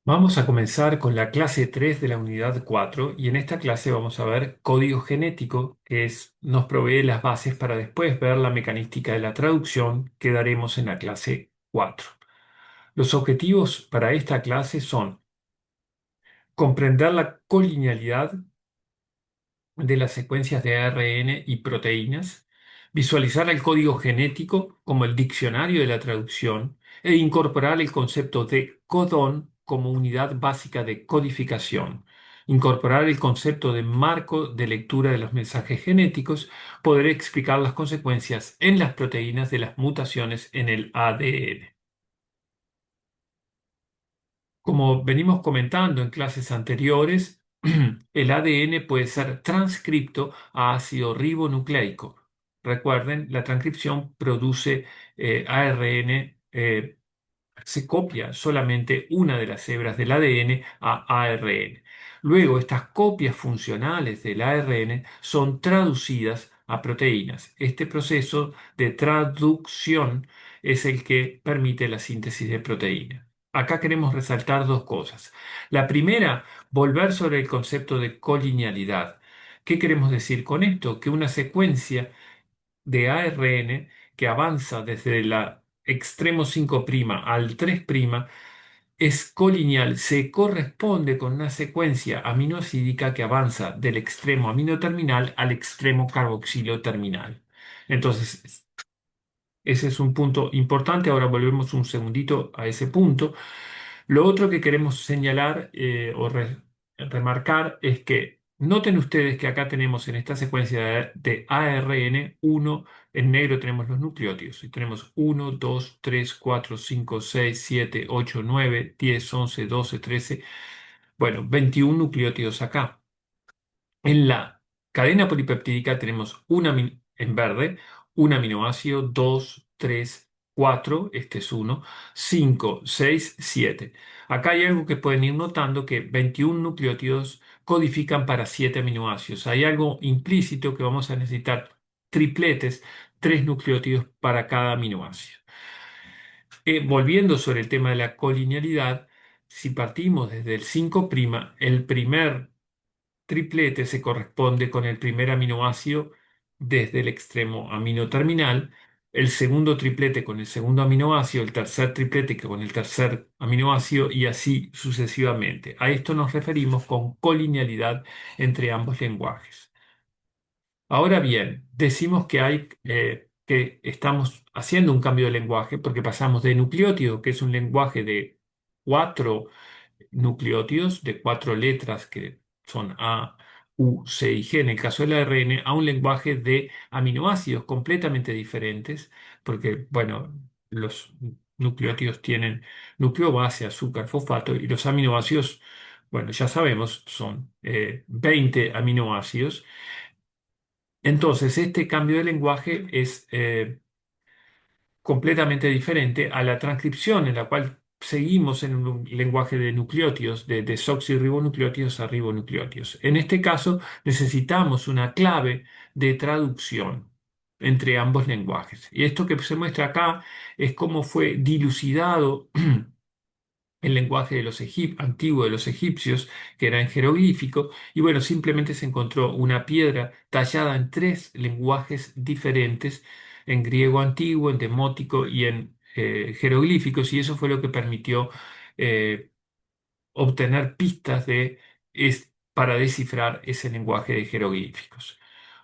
Vamos a comenzar con la clase 3 de la unidad 4 y en esta clase vamos a ver código genético nos provee las bases para después ver la mecanística de la traducción que daremos en la clase 4. Los objetivos para esta clase son comprender la colinealidad de las secuencias de ARN y proteínas, visualizar el código genético como el diccionario de la traducción e incorporar el concepto de codón como unidad básica de codificación, incorporar el concepto de marco de lectura de los mensajes genéticos, poder explicar las consecuencias en las proteínas de las mutaciones en el ADN. Como venimos comentando en clases anteriores, el ADN puede ser transcripto a ácido ribonucleico. Recuerden, la transcripción produce ARN, se copia solamente una de las hebras del ADN a ARN. Luego, estas copias funcionales del ARN son traducidas a proteínas. Este proceso de traducción es el que permite la síntesis de proteínas. Acá queremos resaltar dos cosas. La primera, volver sobre el concepto de colinealidad. ¿Qué queremos decir con esto? Que una secuencia de ARN que avanza desde el extremo 5' al 3' es colineal, se corresponde con una secuencia aminoácidica que avanza del extremo amino terminal al extremo carboxilo terminal. Entonces, ese es un punto importante. Ahora volvemos un segundito a ese punto. Lo otro que queremos señalar remarcar es que noten ustedes que acá tenemos en esta secuencia de ARN uno, en negro tenemos los nucleótidos y tenemos uno, 2, 3, 4, 5, 6, 7, 8, 9, 10, 11, 12, 13, bueno, 21 nucleótidos acá. En la cadena polipeptídica tenemos en verde un aminoácido, 2, 3, 4, este es uno, 5, 6, 7. Acá hay algo que pueden ir notando que 21 nucleótidos codifican para 7 aminoácidos. Hay algo implícito que vamos a necesitar tripletes, 3 nucleótidos para cada aminoácido. Volviendo sobre el tema de la colinealidad, si partimos desde el 5', el primer triplete se corresponde con el primer aminoácido desde el extremo amino terminal, el segundo triplete con el segundo aminoácido, el tercer triplete con el tercer aminoácido y así sucesivamente. A esto nos referimos con colinealidad entre ambos lenguajes. Ahora bien, decimos que estamos haciendo un cambio de lenguaje porque pasamos de nucleótido, que es un lenguaje de 4 nucleótidos, de 4 letras que son A, U, C y G en el caso del ARN, a un lenguaje de aminoácidos completamente diferentes, porque, bueno, los nucleótidos tienen núcleo base, azúcar, fosfato, y los aminoácidos, bueno, ya sabemos, son 20 aminoácidos. Entonces, este cambio de lenguaje es completamente diferente a la transcripción, en la cual seguimos en un lenguaje de nucleótidos, de desoxirribonucleótidos a ribonucleótidos. En este caso, necesitamos una clave de traducción entre ambos lenguajes. Y esto que se muestra acá es cómo fue dilucidado el lenguaje de antiguo de los egipcios, que era en jeroglífico, y bueno, simplemente se encontró una piedra tallada en 3 lenguajes diferentes, en griego antiguo, en demótico y en jeroglíficos, y eso fue lo que permitió eh, obtener pistas para descifrar ese lenguaje de jeroglíficos.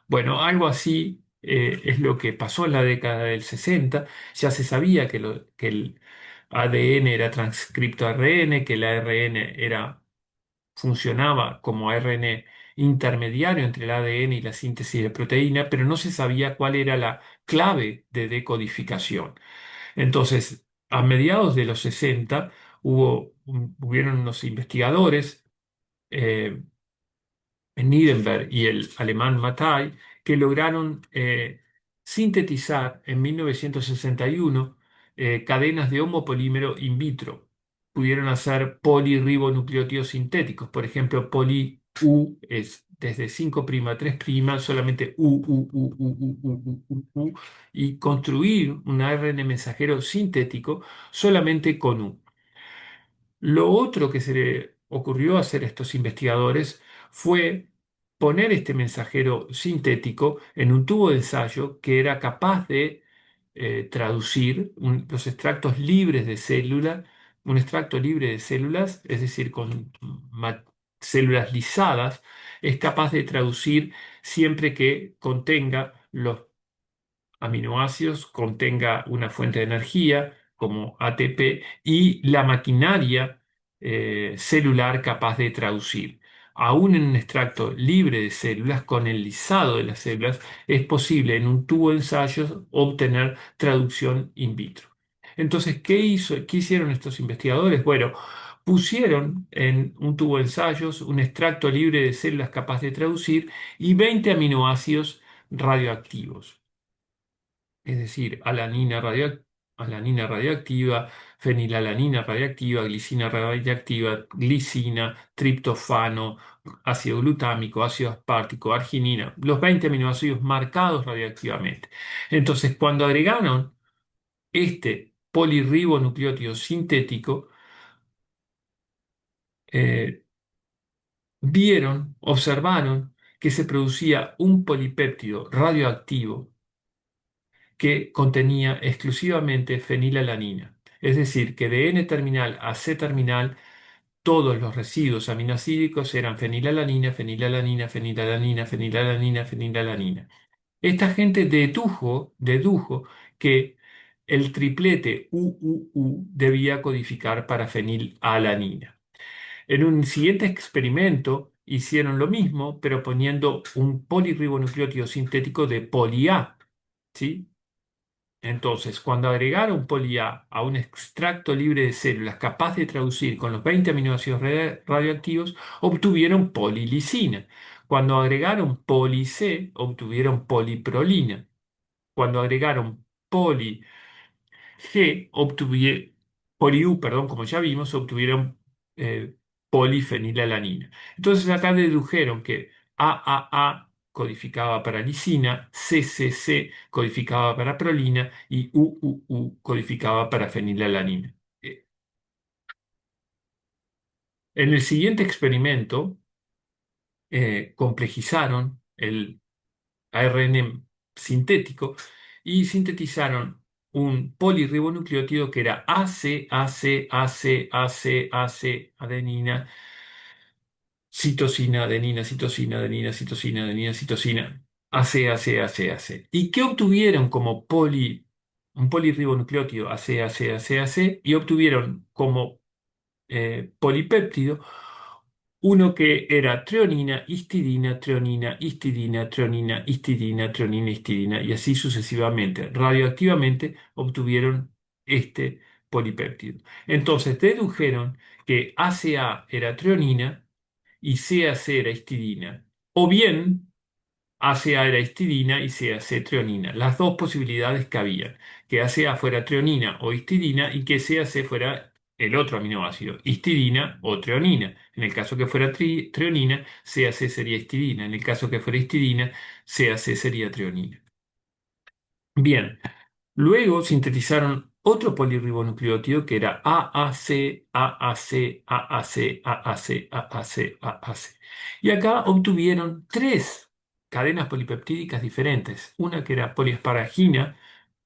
Bueno, algo así es lo que pasó en la década del 60. Ya se sabía que el ADN era transcripto ARN, que el ARN funcionaba como ARN intermediario entre el ADN y la síntesis de proteína, pero no se sabía cuál era la clave de decodificación. Entonces, a mediados de los 60 hubieron unos investigadores, eh, Nirenberg y el alemán Mattei, que lograron sintetizar en 1961 cadenas de homopolímero in vitro. Pudieron hacer polirribonucleótidos sintéticos. Por ejemplo, poli-U es desde 5' a 3', solamente U, y construir un ARN mensajero sintético solamente con U. Lo otro que se le ocurrió hacer a estos investigadores fue poner este mensajero sintético en un tubo de ensayo que era capaz de traducir los extractos libres de célula, un extracto libre de células, es decir, con células lisadas, es capaz de traducir siempre que contenga los aminoácidos, contenga una fuente de energía como ATP y la maquinaria celular capaz de traducir. Aún en un extracto libre de células, con el lisado de las células, es posible en un tubo de ensayos obtener traducción in vitro. Entonces, ¿qué hicieron estos investigadores? Bueno, pusieron en un tubo de ensayos un extracto libre de células capaz de traducir y 20 aminoácidos radioactivos, es decir, alanina radioactiva, fenilalanina radioactiva, glicina radioactiva, glicina, triptofano, ácido glutámico, ácido aspartico, arginina, los 20 aminoácidos marcados radioactivamente. Entonces, cuando agregaron este polirribonucleótido sintético, eh, observaron que se producía un polipéptido radioactivo que contenía exclusivamente fenilalanina. Es decir, que de N-terminal a C-terminal todos los residuos aminoácidos eran fenilalanina, fenilalanina, fenilalanina, fenilalanina, fenilalanina. Esta gente dedujo que el triplete UUU debía codificar para fenilalanina. En un siguiente experimento hicieron lo mismo, pero poniendo un polirribonucleótido sintético de poli A, ¿sí? Entonces, cuando agregaron poli-A a un extracto libre de células capaz de traducir con los 20 aminoácidos radioactivos, obtuvieron polilisina. Cuando agregaron poli-C, obtuvieron poliprolina. Cuando agregaron poli G poli-U, perdón, como ya vimos, obtuvieron eh, polifenilalanina. Entonces acá dedujeron que AAA codificaba para lisina, CCC codificaba para prolina y UUU codificaba para fenilalanina. En el siguiente experimento, complejizaron el ARN sintético y sintetizaron un polirribonucleótido que era AC, AC, AC, AC, AC, adenina, citosina, adenina, citosina, adenina, citosina, adenina, citosina, AC, AC, AC, AC. ¿Y qué obtuvieron como un polirribonucleótido AC, AC, AC, AC? Y obtuvieron como polipéptido uno que era treonina, histidina, treonina, histidina, treonina, histidina, treonina, histidina, y así sucesivamente. Radioactivamente obtuvieron este polipéptido. Entonces dedujeron que ACA era treonina y CAC era histidina. O bien ACA era histidina y CAC treonina. Las dos posibilidades que había, que ACA fuera treonina o histidina y que CAC fuera el otro aminoácido, histidina o treonina. En el caso que fuera treonina, CAC sería histidina. En el caso que fuera histidina, CAC sería treonina. Bien, luego sintetizaron otro polirribonucleótido que era AAC, AAC, AAC, AAC, AAC, AAC. Y acá obtuvieron tres cadenas polipeptídicas diferentes. Una que era poliasparagina,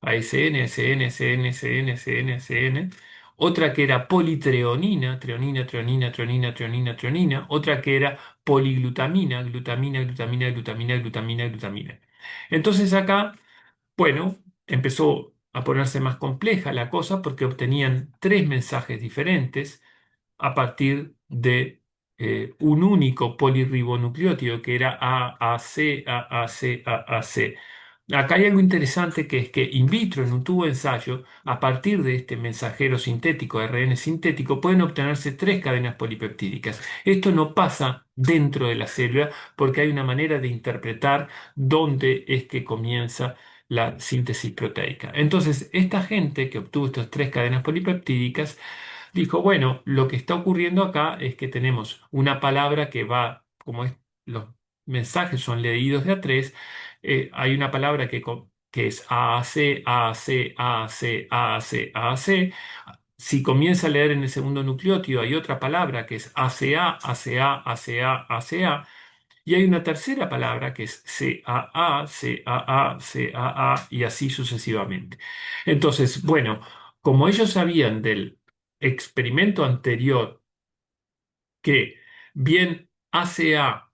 ASN, SN, SN, SN, SN, SN. Otra que era politreonina, treonina, treonina, treonina, treonina, treonina. Otra que era poliglutamina, glutamina, glutamina, glutamina, glutamina, glutamina. Entonces acá, bueno, empezó a ponerse más compleja la cosa porque obtenían tres mensajes diferentes a partir de un único polirribonucleótido que era AAC, AAC, AAC. Acá hay algo interesante que es que in vitro, en un tubo de ensayo, a partir de este mensajero sintético, ARN sintético, pueden obtenerse tres cadenas polipeptídicas. Esto no pasa dentro de la célula porque hay una manera de interpretar dónde es que comienza la síntesis proteica. Entonces, esta gente que obtuvo estas tres cadenas polipeptídicas dijo, bueno, lo que está ocurriendo acá es que tenemos una palabra que va, los mensajes son leídos de a tres, hay una palabra que es AAC, AAC, AAC, AAC, AAC. si comienza a leer en el segundo nucleótido, hay otra palabra que es ACA, ACA, ACA, ACA, y hay una tercera palabra que es CAA, CAA, CAA, y así sucesivamente. Entonces, bueno, como ellos sabían del experimento anterior que bien ACA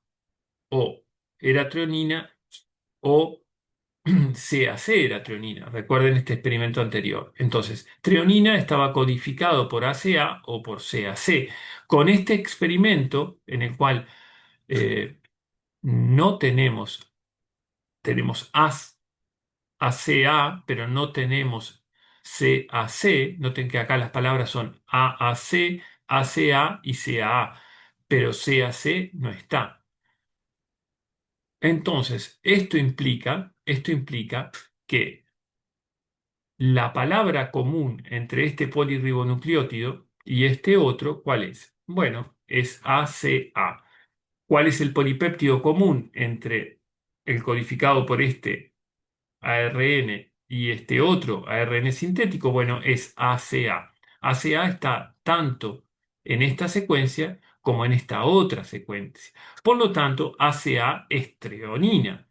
o era treonina o CAC era treonina. Recuerden este experimento anterior. Entonces, treonina estaba codificado por ACA o por CAC. Con este experimento, en el cual no tenemos ACA, pero no tenemos CAC. Noten que acá las palabras son AAC, ACA y CAA, pero CAC no está. Entonces, esto implica que la palabra común entre este polirribonucleótido y este otro, ¿cuál es? Bueno, es ACA. ¿Cuál es el polipéptido común entre el codificado por este ARN y este otro ARN sintético? Bueno, es ACA. ACA está tanto en esta secuencia como en esta otra secuencia. Por lo tanto, ACA es treonina.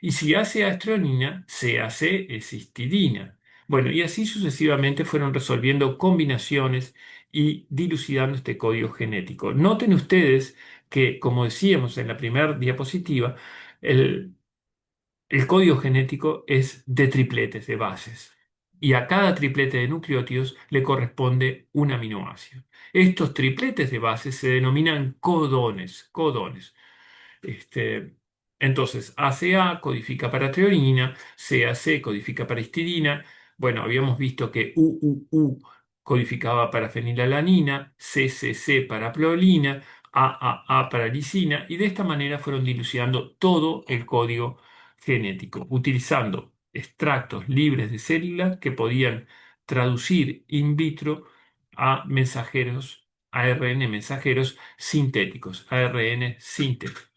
Y si ACA es treonina, CAC es histidina. Bueno, y así sucesivamente fueron resolviendo combinaciones y dilucidando este código genético. Noten ustedes que, como decíamos en la primera diapositiva, el, el código genético es de tripletes de bases. Y a cada triplete de nucleótidos le corresponde un aminoácido. Estos tripletes de bases se denominan codones. Codones. Este, entonces, ACA codifica para treonina, CAC codifica para histidina. Bueno, habíamos visto que UUU codificaba para fenilalanina, CCC para prolina, AAA para lisina, y de esta manera fueron dilucidando todo el código genético, utilizando extractos libres de células que podían traducir in vitro a mensajeros, ARN mensajeros sintéticos, ARN sintéticos.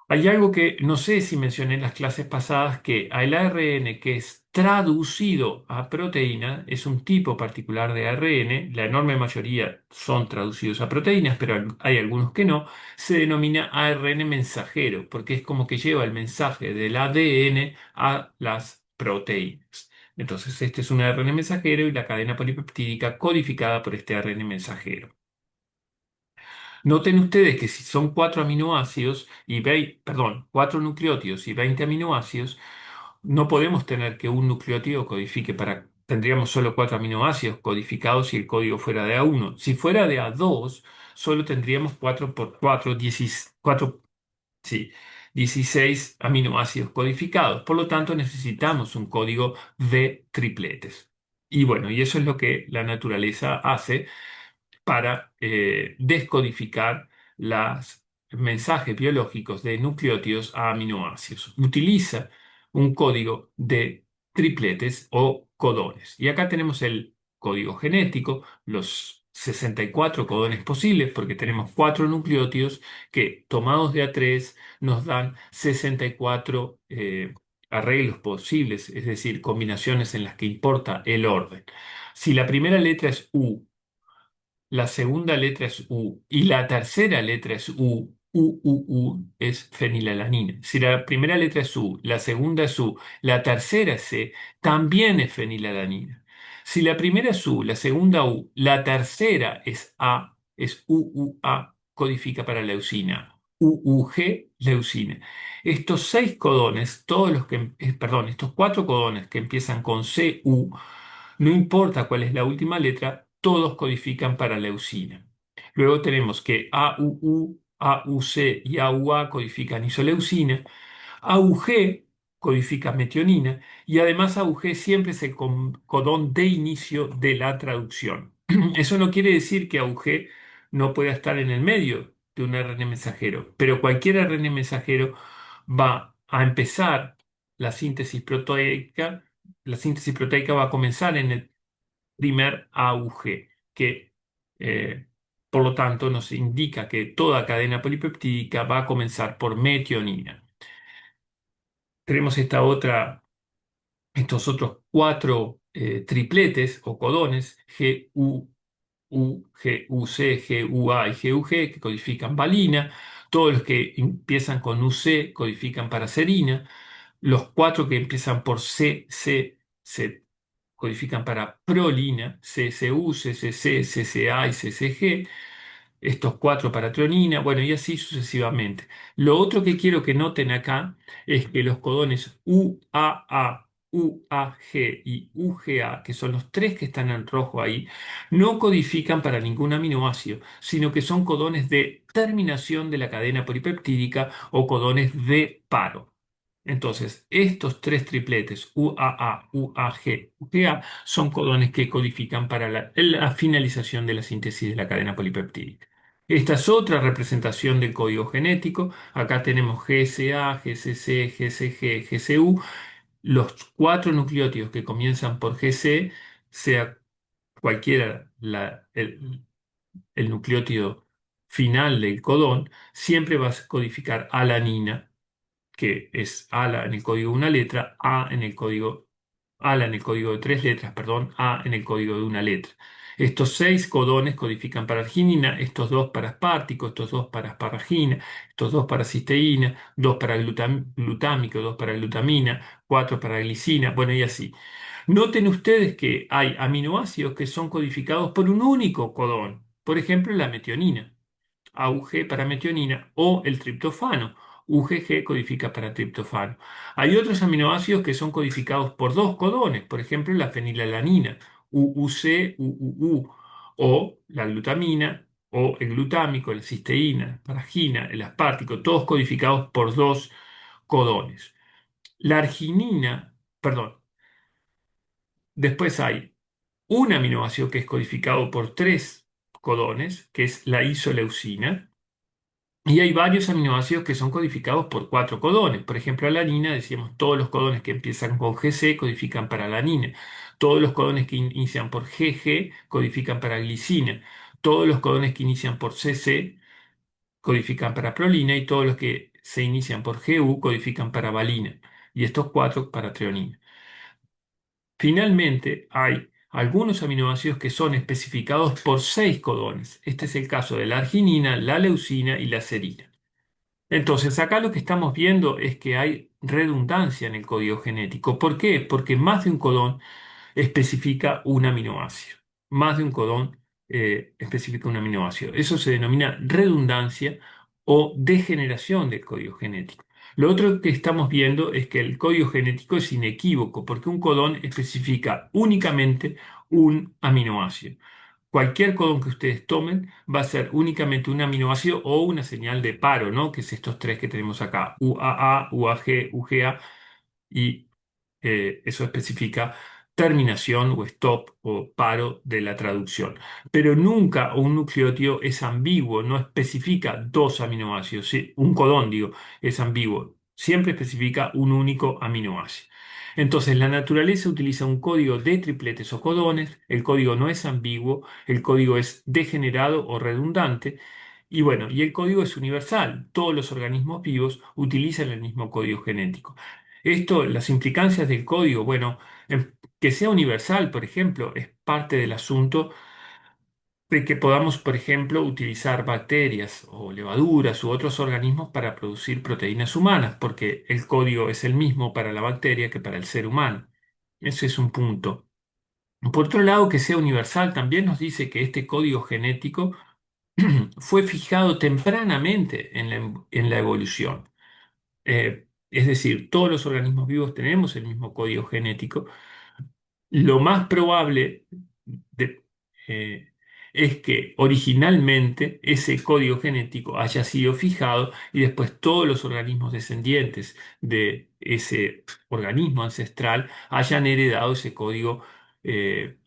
Hay algo que no sé si mencioné en las clases pasadas, que el ARN que es traducido a proteína es un tipo particular de ARN, la enorme mayoría son traducidos a proteínas, pero hay algunos que no, se denomina ARN mensajero, porque es como que lleva el mensaje del ADN a las proteínas. Entonces, este es un ARN mensajero y la cadena polipeptídica codificada por este ARN mensajero. Noten ustedes que si son cuatro aminoácidos y perdón, cuatro nucleótidos y 20 aminoácidos, no podemos tener que un nucleótido codifique tendríamos solo cuatro aminoácidos codificados si el código fuera de A1. Si fuera de A2, solo tendríamos 4 por 4, 16, sí, 16 aminoácidos codificados. Por lo tanto, necesitamos un código de tripletes. Y bueno, y eso es lo que la naturaleza hace para descodificar los mensajes biológicos de nucleótidos a aminoácidos. Utiliza un código de tripletes o codones. Y acá tenemos el código genético, los 64 codones posibles, porque tenemos cuatro nucleótidos que tomados de A3 nos dan 64 arreglos posibles, es decir, combinaciones en las que importa el orden. Si la primera letra es U, la segunda letra es U y la tercera letra es es fenilalanina. Si la primera letra es U, la segunda es U, la tercera es C, también es fenilalanina. Si la primera es U, la segunda U, la tercera es A, es UUA, codifica para leucina. UUG, leucina. Estos seis codones, estos cuatro codones que empiezan con CU, no importa cuál es la última letra, todos codifican para leucina. Luego tenemos que AUU, AUC y AUA codifican isoleucina, AUG codifica metionina y además AUG siempre es el codón de inicio de la traducción. Eso no quiere decir que AUG no pueda estar en el medio de un ARN mensajero, pero cualquier ARN mensajero va a empezar la síntesis proteica. La síntesis proteica va a comenzar en el primer AUG, que por lo tanto nos indica que toda cadena polipeptídica va a comenzar por metionina. Tenemos estos otros cuatro tripletes o codones GUC, GUA y GUG que codifican valina. Todos los que empiezan con UC codifican para serina. Los cuatro que empiezan por CC se codifican para prolina, CCU, CCC, CCA y CCG. Estos cuatro para treonina, bueno, y así sucesivamente. Lo otro que quiero que noten acá es que los codones UAA, UAG y UGA, que son los tres que están en rojo ahí, no codifican para ningún aminoácido, sino que son codones de terminación de la cadena polipeptídica o codones de paro. Entonces, estos tres tripletes, UAA, UAG, UGA, son codones que codifican para la finalización de la síntesis de la cadena polipeptídica. Esta es otra representación del código genético. Acá tenemos GSA, GCC, GCG, GCU. Los cuatro nucleótidos que comienzan por GC, sea cualquiera el nucleótido final del codón, siempre va a codificar alanina, que es ALA en el código de una letra, ALA en el código de tres letras, perdón, A en el código de una letra. Estos seis codones codifican para arginina, estos dos para aspartico, estos dos para asparagina, estos dos para cisteína, dos para glutámico, dos para glutamina, cuatro para glicina, bueno, y así. Noten ustedes que hay aminoácidos que son codificados por un único codón, por ejemplo, la metionina. AUG para metionina o el triptofano. UGG codifica para triptofano. Hay otros aminoácidos que son codificados por dos codones, por ejemplo la fenilalanina, UUC, UUU, o la glutamina, o el glutámico, la cisteína, la paragina, el aspartico, todos codificados por dos codones. La arginina, perdón, después hay un aminoácido que es codificado por tres codones, que es la isoleucina. Y hay varios aminoácidos que son codificados por cuatro codones. Por ejemplo, alanina, decíamos, todos los codones que empiezan con GC codifican para alanina. Todos los codones que inician por GG codifican para glicina. Todos los codones que inician por CC codifican para prolina y todos los que se inician por GU codifican para valina. Y estos cuatro para treonina. Finalmente, hay algunos aminoácidos que son especificados por seis codones. Este es el caso de la arginina, la leucina y la serina. Entonces, acá lo que estamos viendo es que hay redundancia en el código genético. ¿Por qué? Porque más de un codón especifica un aminoácido. Más de un codón especifica un aminoácido. Eso se denomina redundancia o degeneración del código genético. Lo otro que estamos viendo es que el código genético es inequívoco porque un codón especifica únicamente un aminoácido. Cualquier codón que ustedes tomen va a ser únicamente un aminoácido o una señal de paro, ¿no? Que es estos tres que tenemos acá, UAA, UAG, UGA, y eso especifica terminación o stop o paro de la traducción. Pero nunca un nucleótido es ambiguo, no especifica dos aminoácidos. ¿Sí? Un codón, digo, es ambiguo. Siempre especifica un único aminoácido. Entonces, la naturaleza utiliza un código de tripletes o codones, el código no es ambiguo, el código es degenerado o redundante, y bueno, y el código es universal. Todos los organismos vivos utilizan el mismo código genético. Esto, las implicancias del código, bueno, que sea universal, por ejemplo, es parte del asunto de que podamos, por ejemplo, utilizar bacterias o levaduras u otros organismos para producir proteínas humanas, porque el código es el mismo para la bacteria que para el ser humano. Ese es un punto. Por otro lado, que sea universal también nos dice que este código genético fue fijado tempranamente en la evolución. Es decir, todos los organismos vivos tenemos el mismo código genético. Lo más probable de- eh, es que originalmente ese código genético haya sido fijado y después todos los organismos descendientes de ese organismo ancestral hayan heredado ese código eh,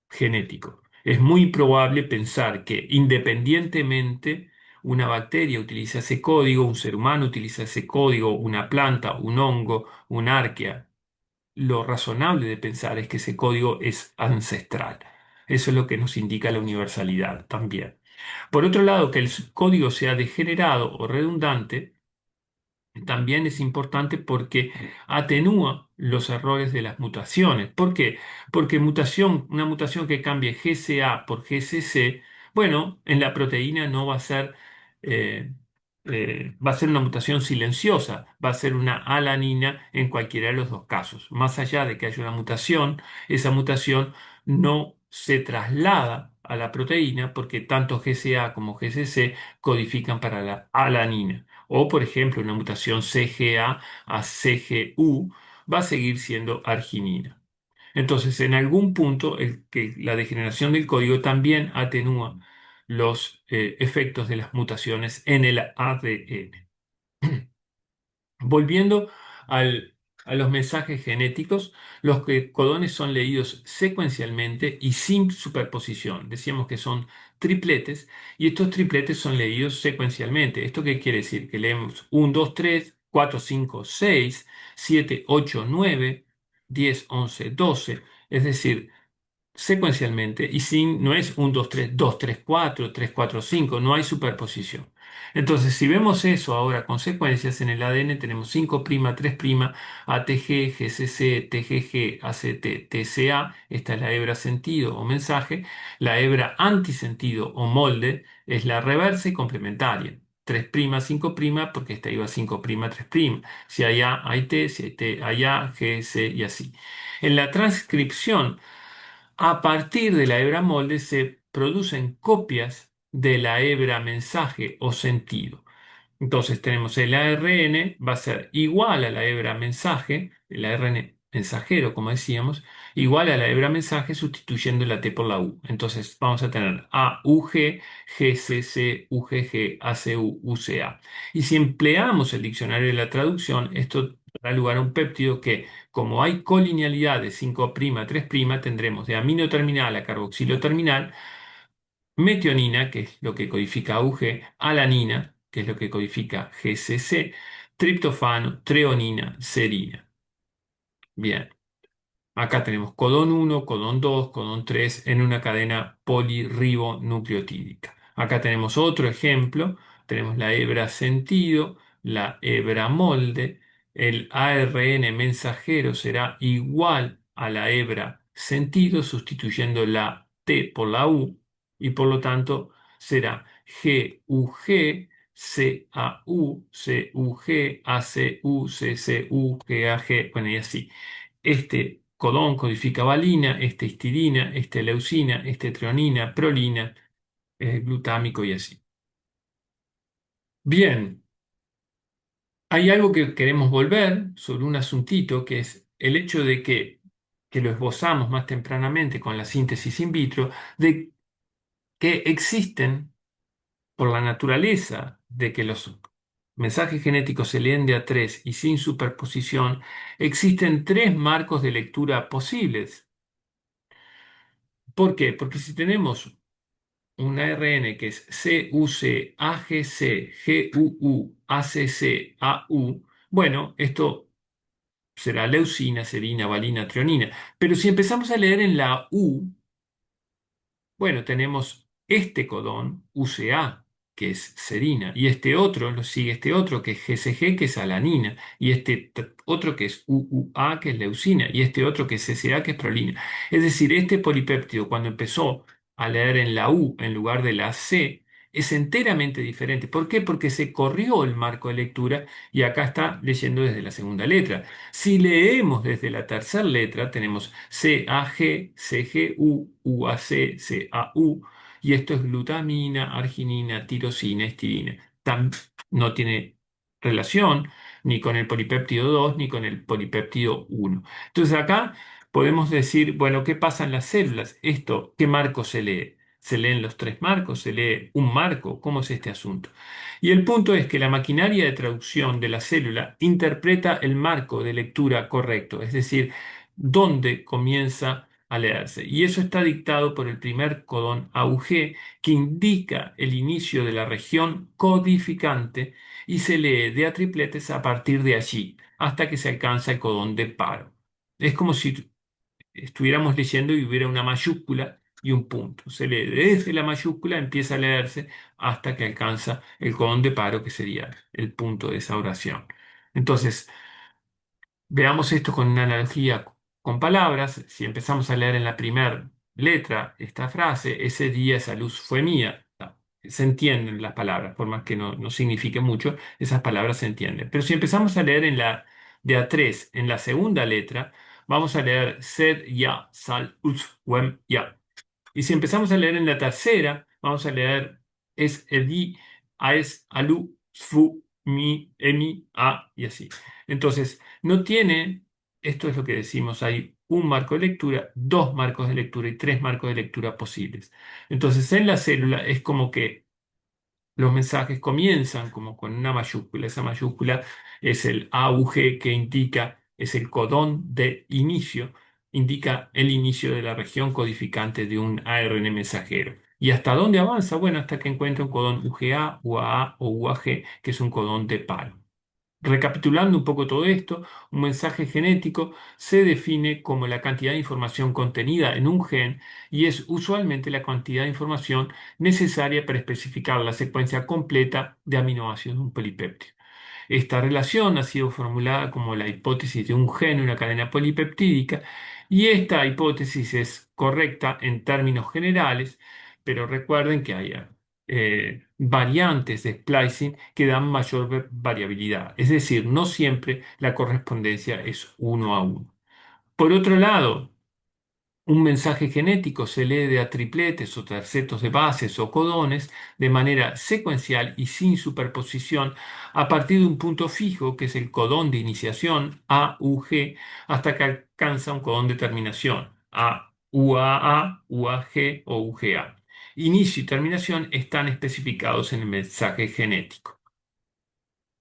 genético. Es muy probable pensar que independientemente una bacteria utiliza ese código, un ser humano utiliza ese código, una planta, un hongo, una arquea, lo razonable de pensar es que ese código es ancestral. Eso es lo que nos indica la universalidad también. Por otro lado, que el código sea degenerado o redundante también es importante porque atenúa los errores de las mutaciones. ¿Por qué? Porque una mutación que cambie GCA por GCC, bueno, en la proteína no va a ser, eh, va a ser una mutación silenciosa, va a ser una alanina en cualquiera de los dos casos. Más allá de que haya una mutación, esa mutación no se traslada a la proteína porque tanto GCA como GCC codifican para la alanina. O, por ejemplo, una mutación CGA a CGU va a seguir siendo arginina. Entonces, en algún punto, la degeneración del código también atenúa los efectos de las mutaciones en el ADN. Volviendo al- a los mensajes genéticos, codones son leídos secuencialmente y sin superposición. Decíamos que son tripletes y estos tripletes son leídos secuencialmente. ¿Esto qué quiere decir? Que leemos 1, 2, 3, 4, 5, 6, 7, 8, 9, 10, 11, 12. Es decir, secuencialmente y sin, no es 1, 2, 3, 2, 3, 4, 3, 4, 5, no hay superposición. Entonces, si vemos eso ahora con secuencias en el ADN, tenemos 5', 3', ATG, GCC, TGG, ACT, TCA, esta es la hebra sentido o mensaje, la hebra antisentido o molde es la reversa y complementaria. 3', 5', porque esta iba 5', 3'. Si hay A, hay T, si hay T, hay A, G, C y así. En la transcripción, a partir de la hebra molde se producen copias de la hebra mensaje o sentido. Entonces tenemos el ARN, va a ser igual a la hebra mensaje, el ARN mensajero, como decíamos, igual a la hebra mensaje sustituyendo la T por la U. Entonces vamos a tener AUG, GCC, UGG, ACU, UCA. Y si empleamos el diccionario de la traducción, esto da lugar a un péptido que, como hay colinealidad de 5', 3', tendremos de amino terminal a carboxilo terminal metionina, que es lo que codifica AUG, alanina, que es lo que codifica GCC, triptofano, treonina, serina. Bien. Acá tenemos codón 1, codón 2, codón 3 en una cadena polirribonucleotídica. Acá tenemos otro ejemplo. Tenemos la hebra sentido, la hebra molde. El ARN mensajero será igual a la hebra sentido, sustituyendo la T por la U, y por lo tanto será GUG, CAU, CUG, ACU, CCU, GAG, bueno, y así. Este codón codifica valina, este histidina, este leucina, este treonina, prolina, glutámico y así. Bien, hay algo que queremos volver sobre un asuntito que es el hecho de que lo esbozamos más tempranamente con la síntesis in vitro, de que existen, por la naturaleza de que los mensajes genéticos se leen de a tres y sin superposición, existen tres marcos de lectura posibles. ¿Por qué? Porque si tenemos un ARN que es CUC, AGC, GUU, ACC, AU, bueno, esto será leucina, serina, valina, treonina. Pero si empezamos a leer en la U, bueno, tenemos este codón, UCA, que es serina, y este otro, lo sigue este otro, que es GCG, que es alanina, y este otro que es UUA, que es leucina, y este otro que es CCA, que es prolina. Es decir, este polipéptido, cuando empezó a leer en la U en lugar de la C, es enteramente diferente. ¿Por qué? Porque se corrió el marco de lectura y acá está leyendo desde la segunda letra. Si leemos desde la tercera letra, tenemos CAG, CGU, UAC, CAU, y esto es glutamina, arginina, tirosina, histidina. No tiene relación ni con el polipéptido 2 ni con el polipéptido 1. Entonces acá podemos decir, bueno, ¿qué pasa en las células? Esto, ¿qué marco se lee? ¿Se leen los tres marcos? ¿Se lee un marco? ¿Cómo es este asunto? Y el punto es que la maquinaria de traducción de la célula interpreta el marco de lectura correcto, es decir, dónde comienza a leerse. Y eso está dictado por el primer codón AUG, que indica el inicio de la región codificante y se lee de a tripletes a partir de allí, hasta que se alcanza el codón de paro. Es como si estuviéramos leyendo y hubiera una mayúscula y un punto. Se lee desde la mayúscula, empieza a leerse hasta que alcanza el codón de paro, que sería el punto de esa oración. Entonces, veamos esto con una analogía con palabras. Si empezamos a leer en la primera letra esta frase, ese día esa luz fue mía. Se entienden las palabras, por más que no signifique mucho, esas palabras se entienden. Pero si empezamos a leer en la de a tres, en la segunda letra, vamos a leer sed ya sal us wem ya. Y si empezamos a leer en la tercera, vamos a leer es edi, aes, alu, sfu, mi, emi, a y así. Entonces, no tiene, esto es lo que decimos, hay un marco de lectura, dos marcos de lectura y tres marcos de lectura posibles. Entonces, en la célula es como que los mensajes comienzan como con una mayúscula. Esa mayúscula es el AUG que indica, es el codón de inicio, indica el inicio de la región codificante de un ARN mensajero. ¿Y hasta dónde avanza? Bueno, hasta que encuentra un codón UGA, UAA o UAG, que es un codón de paro. Recapitulando un poco todo esto, un mensaje genético se define como la cantidad de información contenida en un gen y es usualmente la cantidad de información necesaria para especificar la secuencia completa de aminoácidos de un polipéptido. Esta relación ha sido formulada como la hipótesis de un gen en una cadena polipeptídica y esta hipótesis es correcta en términos generales, pero recuerden que hay variantes de splicing que dan mayor variabilidad, es decir, no siempre la correspondencia es uno a uno. Por otro lado, un mensaje genético se lee de a tripletes o tercetos de bases o codones de manera secuencial y sin superposición a partir de un punto fijo que es el codón de iniciación AUG hasta que alcanza un codón de terminación AUAA, UAG o UGA. Inicio y terminación están especificados en el mensaje genético.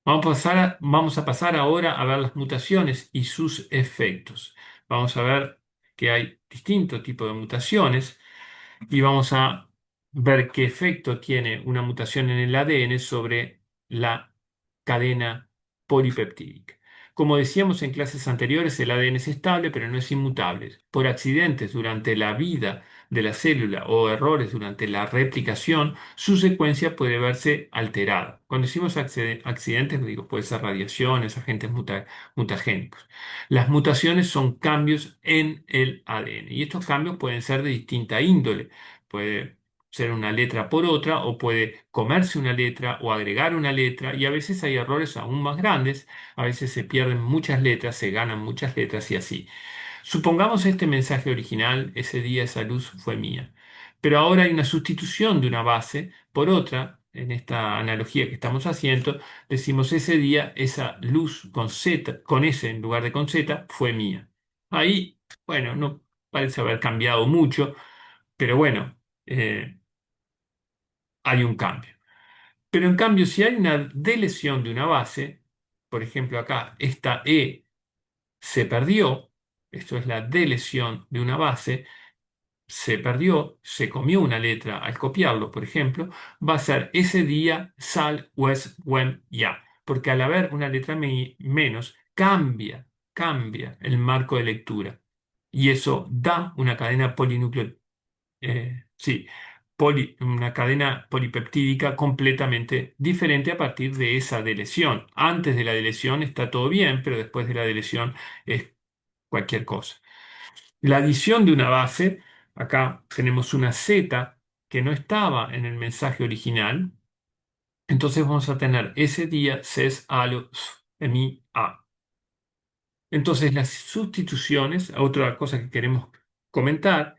Vamos a pasar ahora a ver las mutaciones y sus efectos. Vamos a ver que hay distintos tipos de mutaciones y vamos a ver qué efecto tiene una mutación en el ADN sobre la cadena polipeptídica. Como decíamos en clases anteriores, el ADN es estable, pero no es inmutable. Por accidentes durante la vida de la célula o errores durante la replicación, su secuencia puede verse alterada. Cuando decimos accidentes, digo, puede ser radiaciones, agentes mutagénicos. Las mutaciones son cambios en el ADN y estos cambios pueden ser de distinta índole. Puede ser una letra por otra o puede comerse una letra o agregar una letra y a veces hay errores aún más grandes, a veces se pierden muchas letras, se ganan muchas letras y así. Supongamos este mensaje original, ese día esa luz fue mía, pero ahora hay una sustitución de una base por otra. En esta analogía que estamos haciendo, decimos ese día esa luz con Z, con S en lugar de con Z, fue mía. Ahí, bueno, no parece haber cambiado mucho, pero bueno, eh, hay un cambio. Pero en cambio, si hay una delesión de una base, por ejemplo acá, esta E se perdió, esto es la delesión de una base, se perdió, se comió una letra al copiarlo, por ejemplo, va a ser ese día sal, wes, wem, ya, porque al haber una letra menos, cambia el marco de lectura. Y eso da una cadena polinucleotídea, sí, una cadena polipeptídica completamente diferente a partir de esa delesión. Antes de la delesión está todo bien, pero después de la delesión es cualquier cosa. La adición de una base, acá tenemos una Z que no estaba en el mensaje original, entonces vamos a tener ese día ses alo mi a. Entonces las sustituciones, otra cosa que queremos comentar.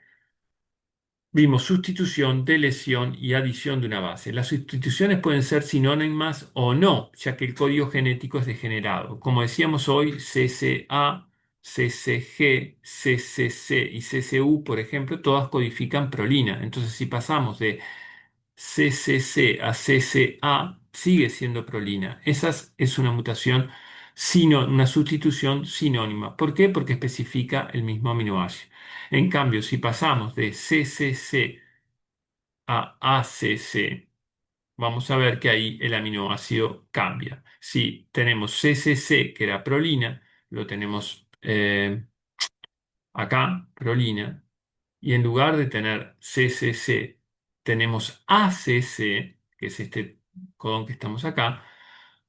Vimos sustitución, delesión y adición de una base. Las sustituciones pueden ser sinónimas o no, ya que el código genético es degenerado. Como decíamos hoy, CCA, CCG, CCC y CCU, por ejemplo, todas codifican prolina. Entonces, si pasamos de CCC a CCA, sigue siendo prolina. Esa es una mutación, una sustitución sinónima. ¿Por qué? Porque especifica el mismo aminoácido. En cambio, si pasamos de CCC a ACC, vamos a ver que ahí el aminoácido cambia. Si tenemos CCC, que era prolina, lo tenemos acá, prolina, y en lugar de tener CCC, tenemos ACC, que es este codón que estamos acá,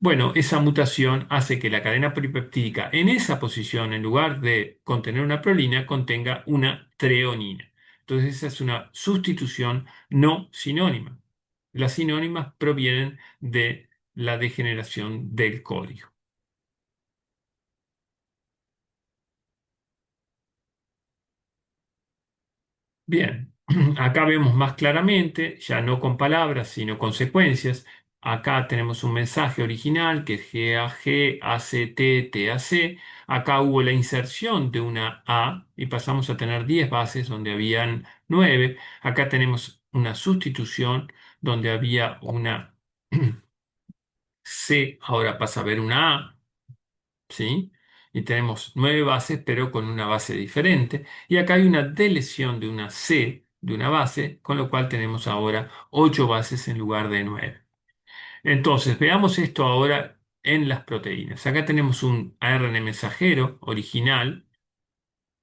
Bueno, esa mutación hace que la cadena polipeptídica en esa posición, en lugar de contener una prolina, contenga una treonina. Entonces, esa es una sustitución no sinónima. Las sinónimas provienen de la degeneración del código. Bien, acá vemos más claramente, ya no con palabras, sino con secuencias. Acá tenemos un mensaje original que es GAG, ACT, TAC. Acá hubo la inserción de una A y pasamos a tener 10 bases donde habían 9. Acá tenemos una sustitución donde había una C, ahora pasa a haber una A. ¿Sí? Y tenemos 9 bases, pero con una base diferente. Y acá hay una delesión de una C, de una base, con lo cual tenemos ahora 8 bases en lugar de 9. Entonces, veamos esto ahora en las proteínas. Acá tenemos un ARN mensajero original,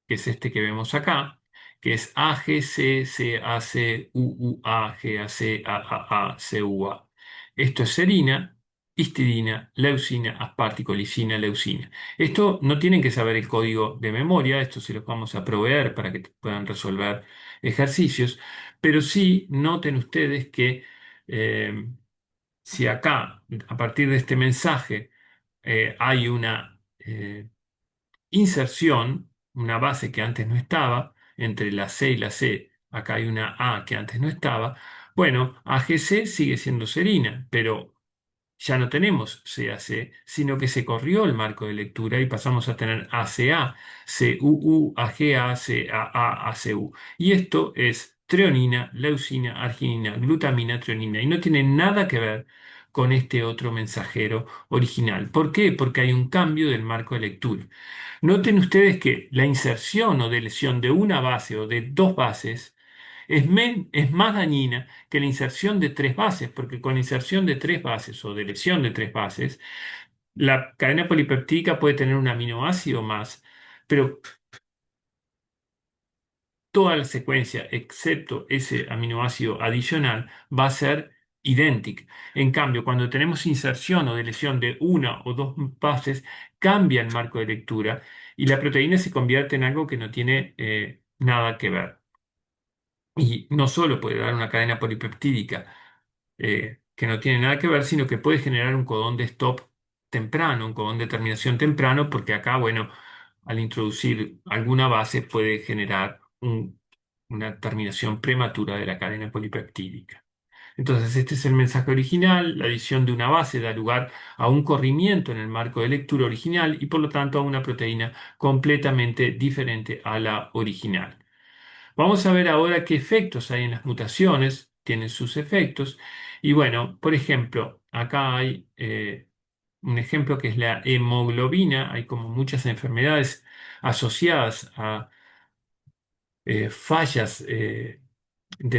que es este que vemos acá, que es AGC-CAC-UUA-GAC-AAA-CUA. Esto es serina, histidina, leucina, aspartico, lisina, leucina. Esto no tienen que saber el código de memoria, esto se los vamos a proveer para que puedan resolver ejercicios, pero sí noten ustedes que eh, si acá, a partir de este mensaje, hay una inserción, una base que antes no estaba, entre la C y la C, acá hay una A que antes no estaba. Bueno, AGC sigue siendo serina, pero ya no tenemos CAC, sino que se corrió el marco de lectura y pasamos a tener ACA, CUU, AGA, CAA, ACU. Y esto es treonina, leucina, arginina, glutamina, treonina. Y no tiene nada que ver con este otro mensajero original. ¿Por qué? Porque hay un cambio del marco de lectura. Noten ustedes que la inserción o deleción de una base o de dos bases es más dañina que la inserción de tres bases, porque con la inserción de tres bases o deleción de tres bases, la cadena polipeptídica puede tener un aminoácido más, pero toda la secuencia, excepto ese aminoácido adicional, va a ser idéntica. En cambio, cuando tenemos inserción o deleción de una o dos bases, cambia el marco de lectura y la proteína se convierte en algo que no tiene nada que ver. Y no solo puede dar una cadena polipeptídica que no tiene nada que ver, sino que puede generar un codón de stop temprano, un codón de terminación temprano, porque acá, bueno, al introducir alguna base puede generar una terminación prematura de la cadena polipeptídica. Entonces, este es el mensaje original. La adición de una base da lugar a un corrimiento en el marco de lectura original y por lo tanto a una proteína completamente diferente a la original. Vamos a ver ahora qué efectos hay en las mutaciones, tienen sus efectos. Y bueno, por ejemplo, acá hay un ejemplo que es la hemoglobina. Hay como muchas enfermedades asociadas a fallas de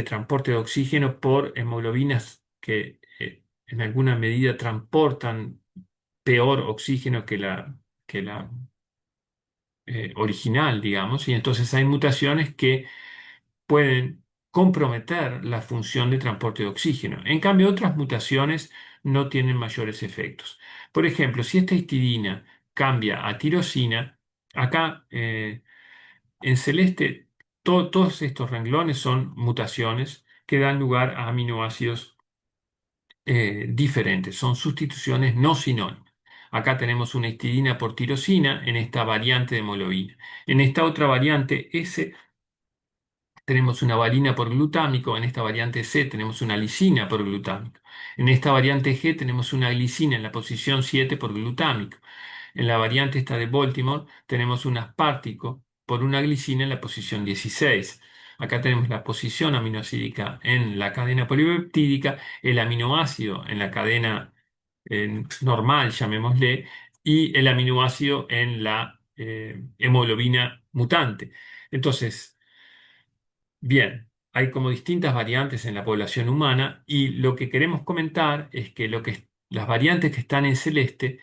transporte de oxígeno por hemoglobinas que en alguna medida transportan peor oxígeno que la original, digamos. Y entonces hay mutaciones que pueden comprometer la función de transporte de oxígeno. En cambio, otras mutaciones no tienen mayores efectos. Por ejemplo, si esta histidina cambia a tirosina, acá en celeste todos estos renglones son mutaciones que dan lugar a aminoácidos diferentes, son sustituciones no sinónimas. Acá tenemos una histidina por tirosina en esta variante de hemoglobina. En esta otra variante S tenemos una valina por glutámico, en esta variante C tenemos una lisina por glutámico. En esta variante G tenemos una glicina en la posición 7 por glutámico. En la variante esta de Baltimore tenemos un aspartico por una glicina en la posición 16. Acá tenemos la posición aminoácidica en la cadena polipeptídica, el aminoácido en la cadena normal, llamémosle, y el aminoácido en la hemoglobina mutante. Entonces, bien, hay como distintas variantes en la población humana y lo que queremos comentar es que, las variantes que están en celeste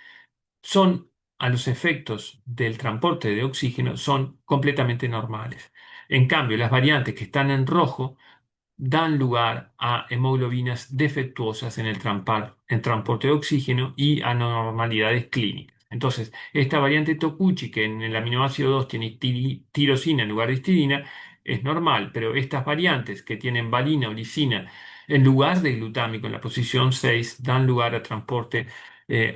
son, a los efectos del transporte de oxígeno, son completamente normales. En cambio, las variantes que están en rojo dan lugar a hemoglobinas defectuosas en en transporte de oxígeno y anormalidades clínicas. Entonces, esta variante Tokuchi, que en el aminoácido 2 tiene tirosina en lugar de histidina, es normal, pero estas variantes que tienen valina o lisina en lugar de glutámico en la posición 6 dan lugar a transporte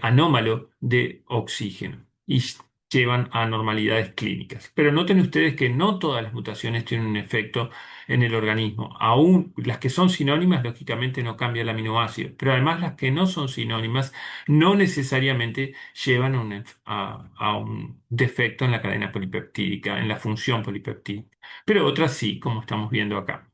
anómalo de oxígeno y llevan a anormalidades clínicas. Pero noten ustedes que no todas las mutaciones tienen un efecto en el organismo. Aún las que son sinónimas, lógicamente no cambia el aminoácido, pero además las que no son sinónimas no necesariamente llevan a un defecto en la cadena polipeptídica, en la función polipeptídica, pero otras sí, como estamos viendo acá.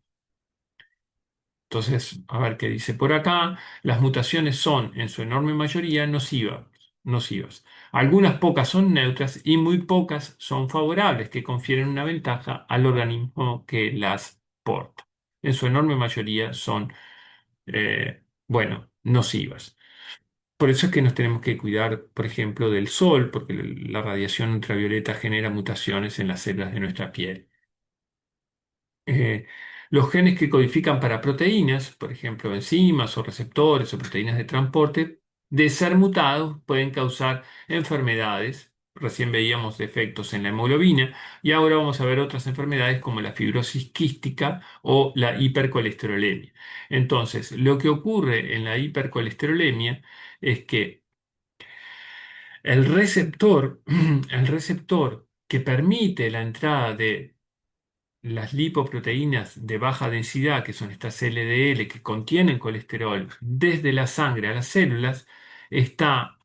Entonces, a ver qué dice por acá. Las mutaciones son, en su enorme mayoría, nocivas. Algunas pocas son neutras y muy pocas son favorables, que confieren una ventaja al organismo que las porta. En su enorme mayoría son, bueno, nocivas. Por eso es que nos tenemos que cuidar, por ejemplo, del sol, porque la radiación ultravioleta genera mutaciones en las células de nuestra piel. eh, los genes que codifican para proteínas, por ejemplo, enzimas o receptores o proteínas de transporte, de ser mutados pueden causar enfermedades. Recién veíamos defectos en la hemoglobina y ahora vamos a ver otras enfermedades como la fibrosis quística o la hipercolesterolemia. Entonces, lo que ocurre en la hipercolesterolemia es que el receptor, el receptor que permite la entrada de las lipoproteínas de baja densidad, que son estas LDL que contienen colesterol, desde la sangre a las células, está,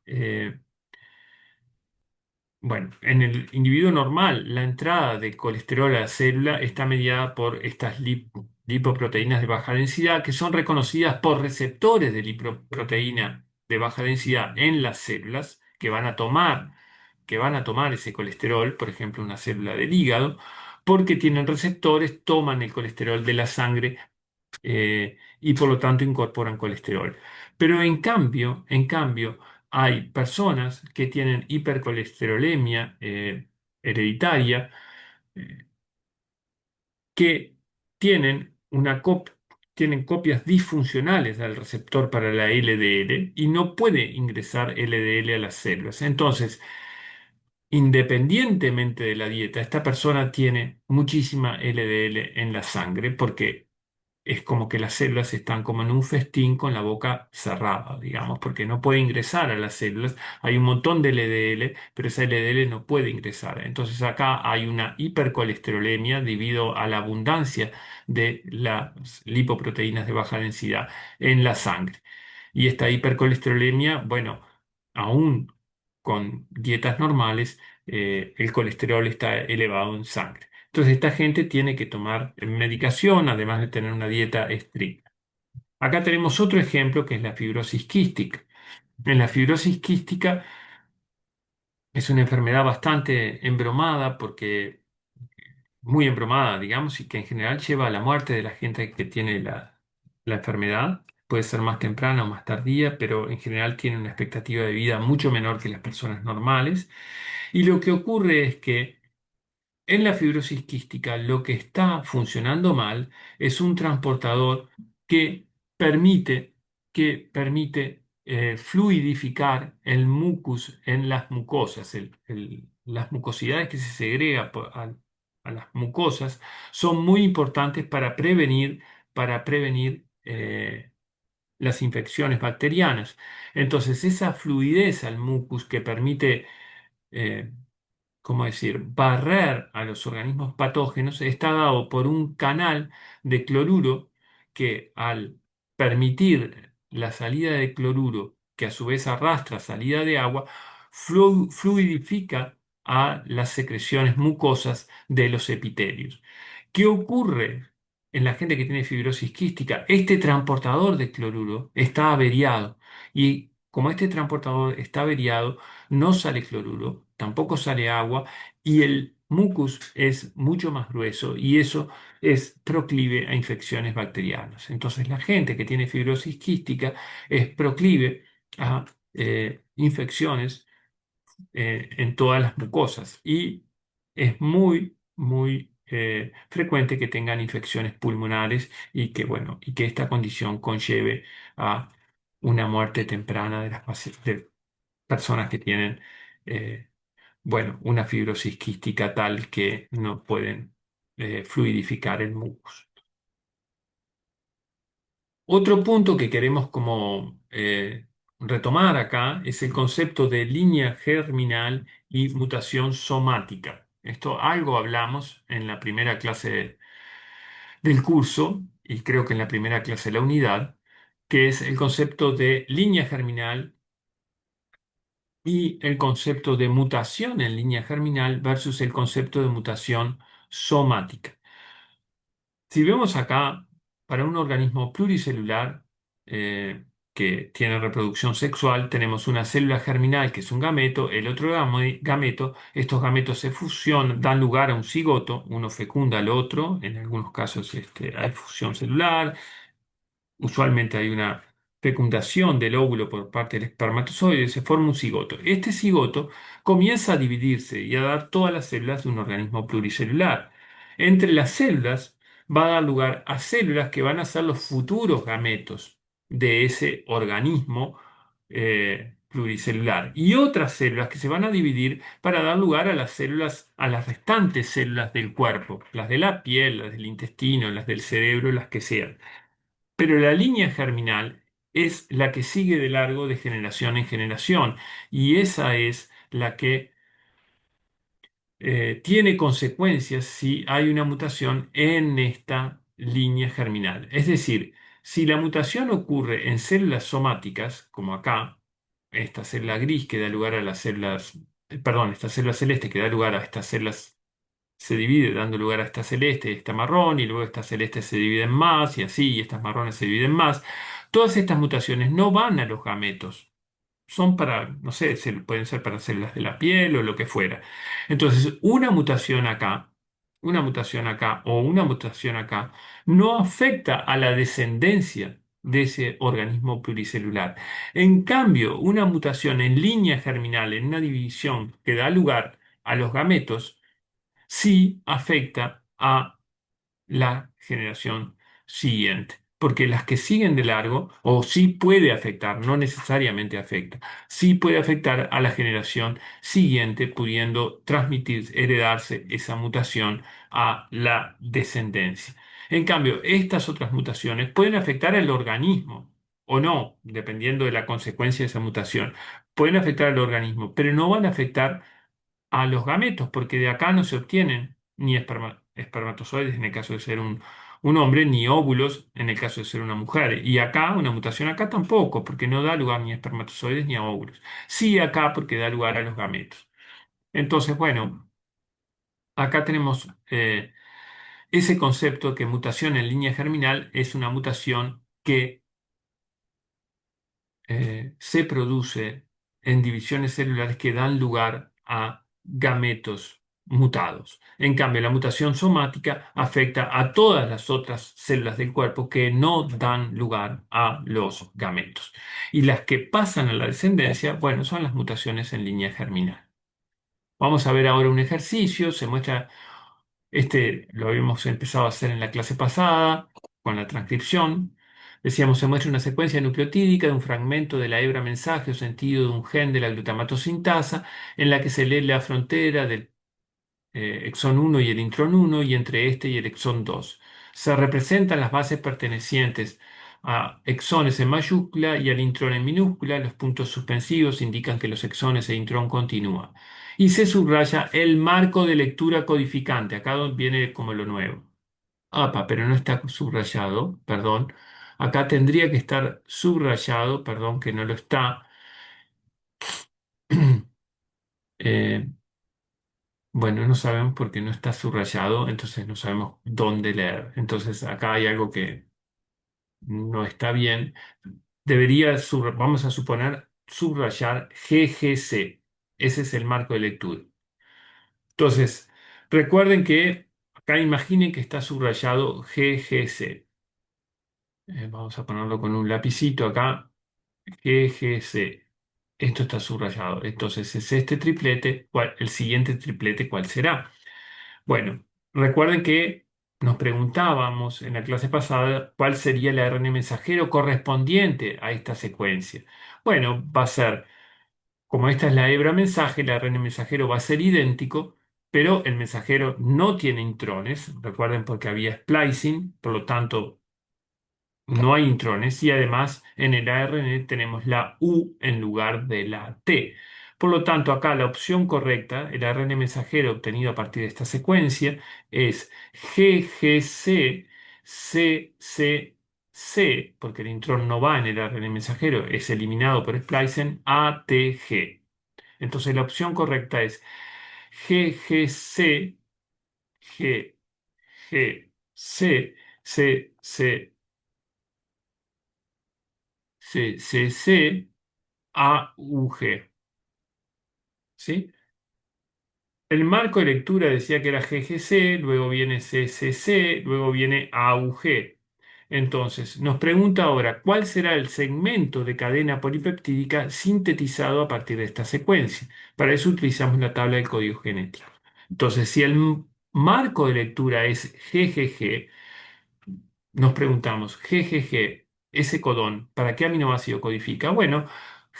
bueno, en el individuo normal, la entrada de colesterol a la célula está mediada por estas lipoproteínas de baja densidad, que son reconocidas por receptores de lipoproteína de baja densidad en las células, que van a tomar ese colesterol, por ejemplo, una célula del hígado, porque tienen receptores, toman el colesterol de la sangre y por lo tanto incorporan colesterol. Pero en cambio, hay personas que tienen hipercolesterolemia hereditaria eh, que tienen tienen copias disfuncionales del receptor para la LDL y no puede ingresar LDL a las células. Entonces, independientemente de la dieta, esta persona tiene muchísima LDL en la sangre porque es como que las células están como en un festín con la boca cerrada, digamos, porque no puede ingresar a las células. Hay un montón de LDL, pero esa LDL no puede ingresar. Entonces acá hay una hipercolesterolemia debido a la abundancia de las lipoproteínas de baja densidad en la sangre. Y esta hipercolesterolemia, bueno, aún con dietas normales, el colesterol está elevado en sangre. Entonces, esta gente tiene que tomar medicación, además de tener una dieta estricta. Acá tenemos otro ejemplo que es la fibrosis quística. En la fibrosis quística es una enfermedad bastante embromada, porque muy embromada, digamos, y que en general lleva a la muerte de la gente que tiene la enfermedad. Puede ser más temprana o más tardía, pero en general tiene una expectativa de vida mucho menor que las personas normales. Y lo que ocurre es que en la fibrosis quística lo que está funcionando mal es un transportador que permite, fluidificar el mucus en las mucosas. Las mucosidades que se segrega a las mucosas son muy importantes para prevenir las infecciones bacterianas. Entonces, esa fluidez al mucus que permite eh, ¿cómo decir?, barrer a los organismos patógenos está dado por un canal de cloruro que, al permitir la salida de cloruro, que a su vez arrastra salida de agua, fluidifica a las secreciones mucosas de los epitelios. ¿Qué ocurre en la gente que tiene fibrosis quística? Este transportador de cloruro está averiado, y como este transportador está averiado, no sale cloruro, tampoco sale agua, y el mucus es mucho más grueso y eso es proclive a infecciones bacterianas. Entonces, la gente que tiene fibrosis quística es proclive a infecciones en todas las mucosas, y es muy, muy frecuente que tengan infecciones pulmonares y que, bueno, y que esta condición conlleve a una muerte temprana de de personas que tienen, eh, bueno, una fibrosis quística tal que no pueden fluidificar el mucus. Otro punto que queremos como retomar acá es el concepto de línea germinal y mutación somática. Esto algo hablamos en la primera clase del curso y creo que en la primera clase de la unidad, que es el concepto de línea germinal y el concepto de mutación en línea germinal versus el concepto de mutación somática. Si vemos acá, para un organismo pluricelular que tiene reproducción sexual, tenemos una célula germinal que es un gameto, el otro gameto, estos gametos se fusionan, dan lugar a un cigoto, uno fecunda al otro, en algunos casos hay fusión celular. Usualmente hay una fecundación del óvulo por parte del espermatozoide y se forma un cigoto. Este cigoto comienza a dividirse y a dar todas las células de un organismo pluricelular. Entre las células va a dar lugar a células que van a ser los futuros gametos de ese organismo pluricelular y otras células que se van a dividir para dar lugar a las células, a las restantes células del cuerpo, las de la piel, las del intestino, las del cerebro, las que sean. Pero la línea germinal es la que sigue de largo de generación en generación y esa es la que tiene consecuencias si hay una mutación en esta línea germinal. Es decir, si la mutación ocurre en células somáticas, como acá, esta célula gris que da lugar a las células, perdón, esta célula celeste que da lugar a estas células se divide dando lugar a esta celeste y esta marrón, y luego estas celestes se dividen más, y así, y estas marrones se dividen más. Todas estas mutaciones no van a los gametos, son para, no sé, pueden ser para células de la piel o lo que fuera. Entonces, una mutación acá o una mutación acá, no afecta a la descendencia de ese organismo pluricelular. En cambio, una mutación en línea germinal, en una división que da lugar a los gametos, sí afecta a la generación siguiente. Porque las que siguen de largo, o sí puede afectar, no necesariamente afecta, sí puede afectar a la generación siguiente, pudiendo transmitir, heredarse esa mutación a la descendencia. En cambio, estas otras mutaciones pueden afectar al organismo o no, dependiendo de la consecuencia de esa mutación. Pueden afectar al organismo, pero no van a afectar a los gametos, porque de acá no se obtienen ni espermatozoides en el caso de ser un hombre, ni óvulos en el caso de ser una mujer. Y acá, una mutación acá tampoco, porque no da lugar ni a espermatozoides ni a óvulos. Sí acá porque da lugar a los gametos. Entonces, bueno, acá tenemos ese concepto que mutación en línea germinal es una mutación que se produce en divisiones celulares que dan lugar a gametos mutados. En cambio, la mutación somática afecta a todas las otras células del cuerpo que no dan lugar a los gametos. Y las que pasan a la descendencia, bueno, son las mutaciones en línea germinal. Vamos a ver ahora un ejercicio, se muestra, lo habíamos empezado a hacer en la clase pasada con la transcripción. Decíamos, se muestra una secuencia nucleotídica de un fragmento de la hebra mensaje o sentido de un gen de la glutamato sintasa en la que se lee la frontera del exón 1 y el intrón 1 y entre este y el exón 2. Se representan las bases pertenecientes a exones en mayúscula y al intrón en minúscula. Los puntos suspensivos indican que los exones e intrón continúan. Y se subraya el marco de lectura codificante. Acá viene como lo nuevo. Apa, pero no está subrayado, perdón. Acá tendría que estar subrayado, perdón, que no lo está. Eh, Bueno, no sabemos por qué no está subrayado, entonces no sabemos dónde leer. Entonces acá hay algo que no está bien. Vamos a suponer, subrayar GGC. Ese es el marco de lectura. Entonces, recuerden que acá imaginen que está subrayado GGC. Vamos a ponerlo con un lapicito acá. GGC. Esto está subrayado. Entonces, es este triplete. El siguiente triplete, ¿cuál será? Bueno. Recuerden que nos preguntábamos en la clase pasada cuál sería el ARN mensajero correspondiente a esta secuencia. Bueno, va a ser, como esta es la hebra mensaje, el ARN mensajero va a ser idéntico, pero el mensajero no tiene intrones. Recuerden porque había splicing, por lo tanto no hay intrones y además en el ARN tenemos la U en lugar de la T. Por lo tanto, acá la opción correcta, el ARN mensajero obtenido a partir de esta secuencia, es GGC CCC, porque el intrón no va en el ARN mensajero, es eliminado por splicing, ATG. Entonces la opción correcta es GGC GGC CC CCC AUG, ¿sí? El marco de lectura decía que era GGC, luego viene CCC, luego viene AUG. Entonces, nos pregunta ahora, ¿cuál será el segmento de cadena polipeptídica sintetizado a partir de esta secuencia? Para eso utilizamos la tabla del código genético. Entonces, si el marco de lectura es GGG, nos preguntamos, GGG, ese codón, ¿para qué aminoácido codifica? Bueno,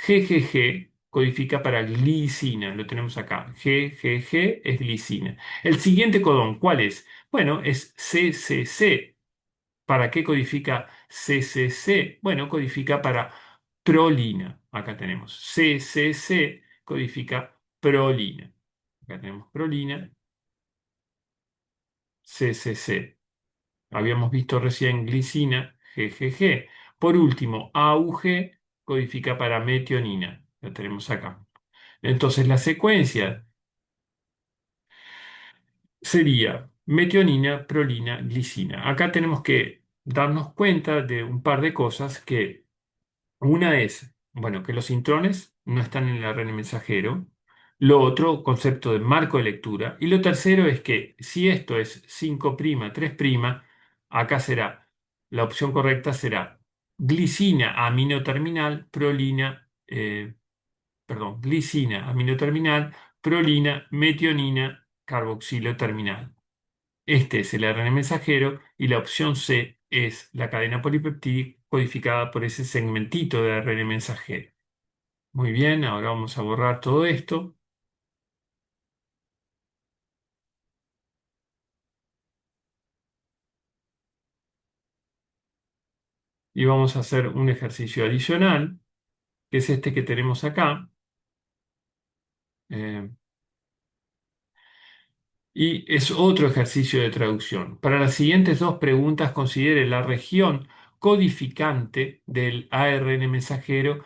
GGG codifica para glicina, lo tenemos acá. GGG es glicina. El siguiente codón, ¿cuál es? Bueno, es CCC. ¿Para qué codifica CCC? Bueno, codifica para prolina. Acá tenemos CCC, codifica prolina. Acá tenemos prolina, CCC. Habíamos visto recién glicina, GGG. Por último, AUG codifica para metionina. La tenemos acá. Entonces, la secuencia sería metionina, prolina, glicina. Acá tenemos que darnos cuenta de un par de cosas que una es, bueno, que los intrones no están en el ARN mensajero. Lo otro, concepto de marco de lectura. Y lo tercero es que si esto es 5', 3', acá será, la opción correcta será glicina aminoterminal, prolina, glicina aminoterminal, prolina, metionina, carboxilo terminal. Este es el ARN mensajero y la opción C es la cadena polipeptídica codificada por ese segmentito de ARN mensajero. Muy bien, ahora vamos a borrar todo esto y vamos a hacer un ejercicio adicional, que es este que tenemos acá. eh, y es otro ejercicio de traducción. Para las siguientes dos preguntas, considere la región codificante del ARN mensajero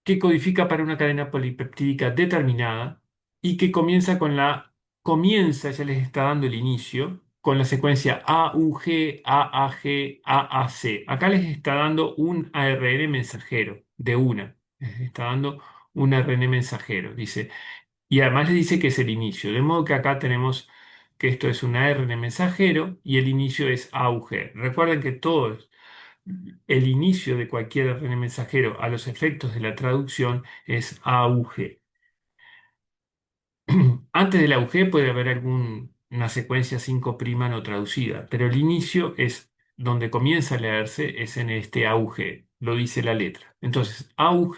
que codifica para una cadena polipeptídica determinada y que comienza, ya les está dando el inicio, con la secuencia AUG, AAG, AAC. Acá les está dando un ARN mensajero de una. Les está dando un ARN mensajero, dice. Y además les dice que es el inicio. De modo que acá tenemos que esto es un ARN mensajero y el inicio es AUG. Recuerden que todos el inicio de cualquier ARN mensajero a los efectos de la traducción es AUG. Antes del AUG puede haber alguna secuencia 5' no traducida, pero el inicio es donde comienza a leerse, es en este AUG, lo dice la letra. Entonces, AUG,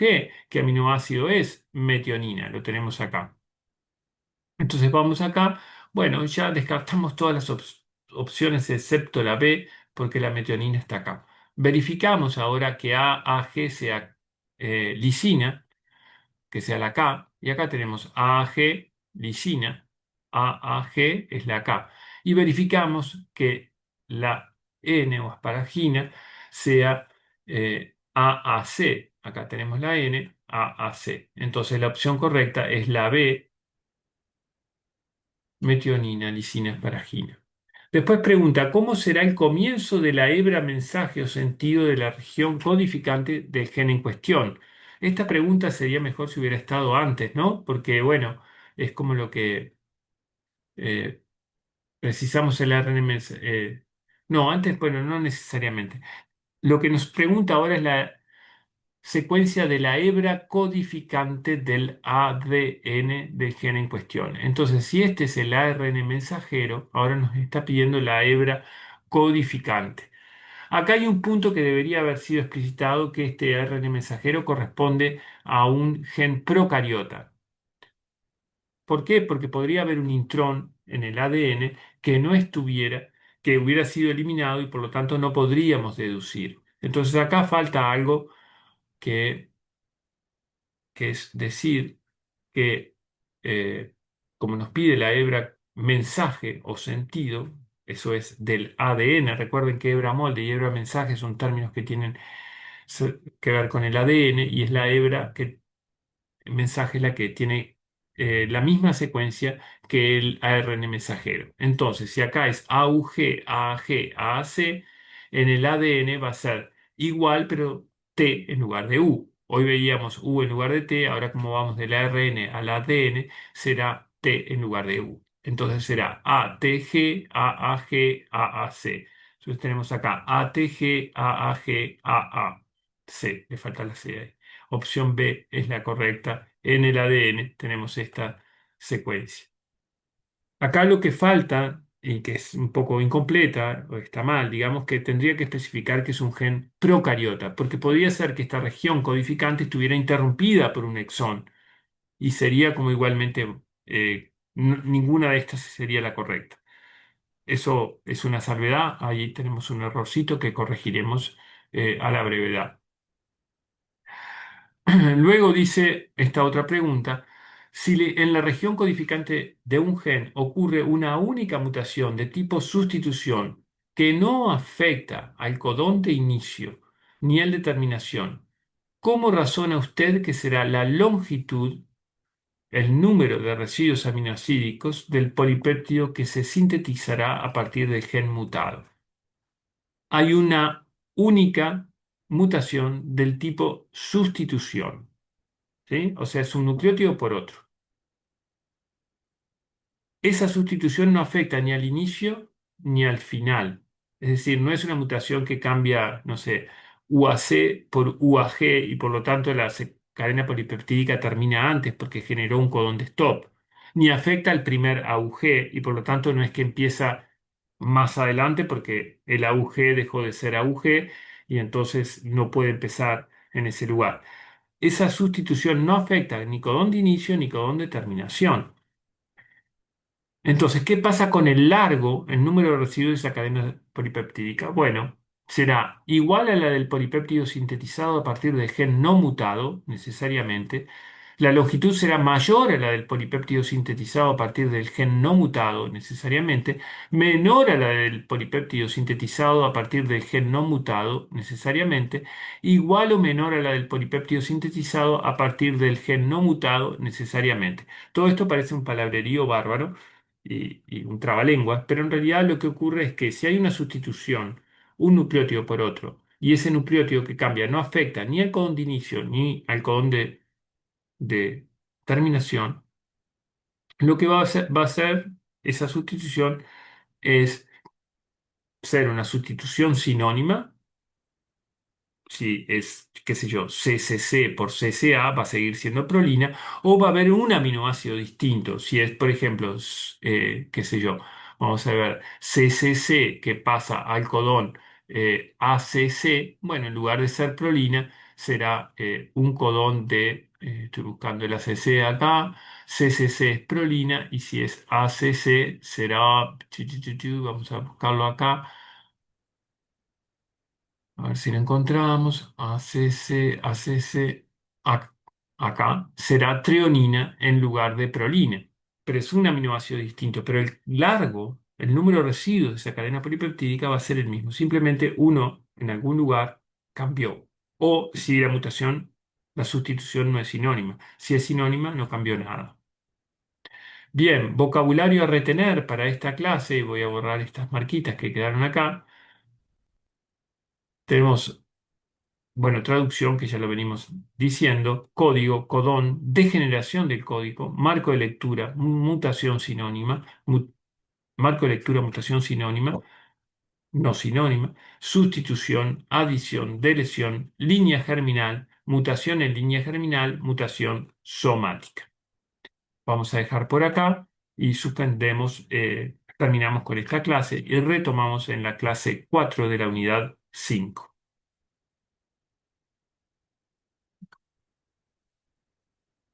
¿qué aminoácido es? Metionina, lo tenemos acá. Entonces vamos acá, bueno, ya descartamos todas las opciones excepto la B, porque la metionina está acá. Verificamos ahora que AAG sea lisina, que sea la K, y acá tenemos AAG, lisina, AAG es la K. Y verificamos que la N o asparagina sea AAC, acá tenemos la N, AAC. Entonces la opción correcta es la B, metionina, lisina, asparagina. Después pregunta, ¿cómo será el comienzo de la hebra mensaje o sentido de la región codificante del gen en cuestión? Esta pregunta sería mejor si hubiera estado antes, ¿no? Porque, bueno, es como lo que eh, precisamos el ARN no, antes, bueno, no necesariamente. Lo que nos pregunta ahora es secuencia de la hebra codificante del ADN del gen en cuestión. Entonces, si este es el ARN mensajero, ahora nos está pidiendo la hebra codificante. Acá hay un punto que debería haber sido explicitado, que este ARN mensajero corresponde a un gen procariota. ¿Por qué? Porque podría haber un intrón en el ADN que no estuviera, que hubiera sido eliminado y por lo tanto no podríamos deducir. Entonces acá falta algo que, que es decir que, eh, como nos pide la hebra mensaje o sentido, eso es del ADN, recuerden que hebra molde y hebra mensaje son términos que tienen que ver con el ADN y es la hebra que mensaje es la que tiene la misma secuencia que el ARN mensajero. Entonces, si acá es AUG, AAG, AAC, en el ADN va a ser igual, pero T en lugar de U. Hoy veíamos U en lugar de T, ahora como vamos del ARN al ADN, será T en lugar de U. Entonces será ATG, AAG, AAC. Entonces tenemos acá ATG, AAG, AAC. Le falta la C ahí. Opción B es la correcta. En el ADN tenemos esta secuencia. Acá lo que falta, y que es un poco incompleta o está mal, digamos que tendría que especificar que es un gen procariota, porque podría ser que esta región codificante estuviera interrumpida por un exón y sería como igualmente ninguna de estas sería la correcta. Eso es una salvedad, ahí tenemos un errorcito que corregiremos a la brevedad. Luego dice esta otra pregunta, si en la región codificante de un gen ocurre una única mutación de tipo sustitución que no afecta al codón de inicio ni al de terminación, ¿cómo razona usted que será la longitud, el número de residuos aminoácidos del polipéptido que se sintetizará a partir del gen mutado? Hay una única mutación del tipo sustitución. ¿Sí? O sea, es un nucleótido por otro. Esa sustitución no afecta ni al inicio ni al final. Es decir, no es una mutación que cambia, no sé, UAC por UAG y por lo tanto la cadena polipeptídica termina antes porque generó un codón de stop. Ni afecta al primer AUG y por lo tanto no es que empieza más adelante porque el AUG dejó de ser AUG y entonces no puede empezar en ese lugar. Esa sustitución no afecta ni codón de inicio ni codón de terminación. Entonces, ¿qué pasa con el largo, el número de residuos de esa cadena polipeptídica? Bueno, será igual a la del polipéptido sintetizado a partir del gen no mutado, necesariamente. La longitud será mayor a la del polipéptido sintetizado a partir del gen no mutado, necesariamente. Menor a la del polipéptido sintetizado a partir del gen no mutado, necesariamente. Igual o menor a la del polipéptido sintetizado a partir del gen no mutado, necesariamente. Todo esto parece un palabrerío bárbaro y un trabalenguas, pero en realidad lo que ocurre es que si hay una sustitución, un nucleótido por otro, y ese nucleótido que cambia no afecta ni al codón de inicio ni al codón de terminación, lo que va a hacer esa sustitución es ser una sustitución sinónima. Si es, qué sé yo, CCC por CCA, va a seguir siendo prolina, o va a haber un aminoácido distinto. Si es, por ejemplo, qué sé yo, vamos a ver, CCC que pasa al codón ACC, bueno, en lugar de ser prolina, será un codón estoy buscando el ACC acá, CCC es prolina, y si es ACC será, vamos a buscarlo acá. A ver si lo encontramos. ac- acá será treonina en lugar de prolina. Pero es un aminoácido distinto. Pero el largo, el número de residuos de esa cadena polipeptídica va a ser el mismo. Simplemente uno en algún lugar cambió. O si la mutación, la sustitución no es sinónima. Si es sinónima, no cambió nada. Bien, vocabulario a retener para esta clase. Y voy a borrar estas marquitas que quedaron acá. Tenemos, bueno, traducción, que ya lo venimos diciendo, código, codón, degeneración del código, marco de lectura, mutación sinónima, marco de lectura, mutación sinónima, no sinónima, sustitución, adición, deleción, línea germinal, mutación en línea germinal, mutación somática. Vamos a dejar por acá y suspendemos, terminamos con esta clase y retomamos en la clase 4 de la unidad 5.